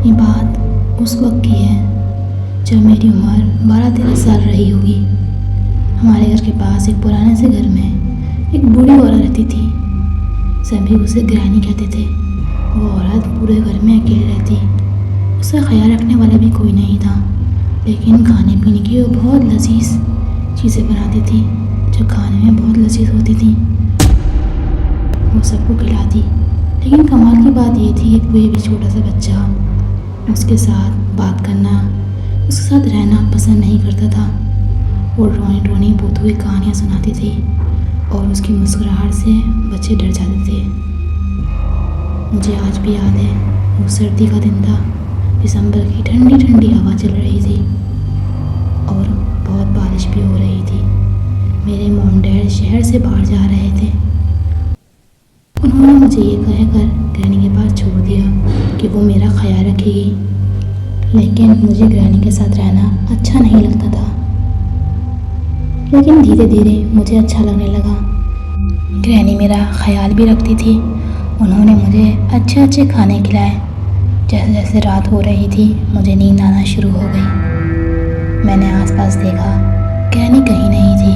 ये बात उस वक्त की है जब मेरी उम्र 12-13 साल रही होगी। हमारे घर के पास एक पुराने से घर में एक बूढ़ी औरत रहती थी। सभी उसे ग्रैनी कहते थे। वो औरत पूरे घर में अकेली रहती। उसका ख्याल रखने वाला भी कोई नहीं था, लेकिन खाने पीने की वो बहुत लजीज चीज़ें बनाती थी जो खाने में बहुत लजीज होती थी। वो सबको खिलाती, लेकिन कमाल की बात ये थी कि कोई भी छोटा सा बच्चा उसके साथ बात करना, उसके साथ रहना पसंद नहीं करता था। वो रोनी रोनी बोलती हुई कहानियाँ सुनाती थी और उसकी मुस्कुराहट से बच्चे डर जाते थे। मुझे आज भी याद है, वो सर्दी का दिन था। दिसंबर की ठंडी ठंडी हवा चल रही थी और बहुत बारिश भी हो रही थी। मेरे मॉम डैड शहर से बाहर जा रहे थे। उन्होंने मुझे ये कहकर ग्रैनी के पास छोड़ दिया कि वो मेरा ख्याल रखेगी, लेकिन मुझे ग्रैनी के साथ रहना अच्छा नहीं लगता था। लेकिन धीरे धीरे मुझे अच्छा लगने लगा। ग्रैनी मेरा ख्याल भी रखती थी। उन्होंने मुझे अच्छे अच्छे खाने खिलाए। जैसे जैसे रात हो रही थी, मुझे नींद आना शुरू हो गई। मैंने आसपास देखा, ग्रैनी कहीं नहीं थी।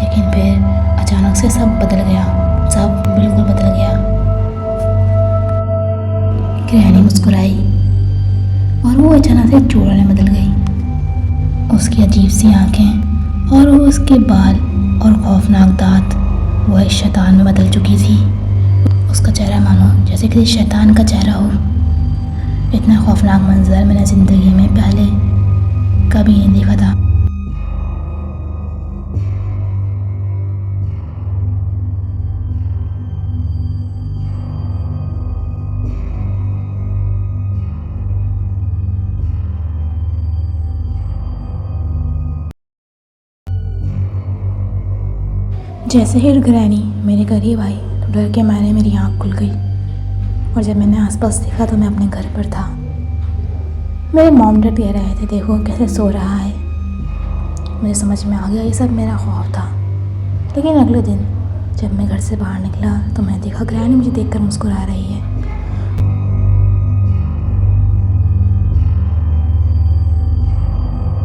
लेकिन फिर अचानक से सब बदल गया, सब बिल्कुल बदल गया। ग्रैनी मुस्कुराई और वो अचानक से चूड़ों में बदल गई। उसकी अजीब सी आंखें और वो उसके बाल और खौफनाक दांत वो एक शैतान में बदल चुकी थी। उसका चेहरा मानो जैसे किसी शैतान का चेहरा हो। इतना खौफनाक मंजर मैंने ज़िंदगी में पहले कभी नहीं देखा था। जैसे ही ग्रैनी मेरे करीब आई तो डर के मारे मेरी आँख खुल गई और जब मैंने आसपास देखा तो मैं अपने घर पर था। मेरे मॉम डैड कह रहे थे, देखो कैसे सो रहा है। मुझे समझ में आ गया ये सब मेरा ख्वाब था। लेकिन अगले दिन जब मैं घर से बाहर निकला तो मैं देखा ग्रैनी मुझे देखकर मुस्कुरा रही है।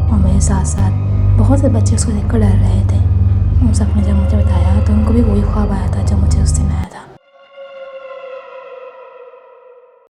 और मेरे साथ साथ बहुत से बच्चे उसको देखकर डर रहे थे। उन सब ने जब मुझे बताया तो उनको भी वही ख्वाब आया था जो मुझे उस दिन आया था।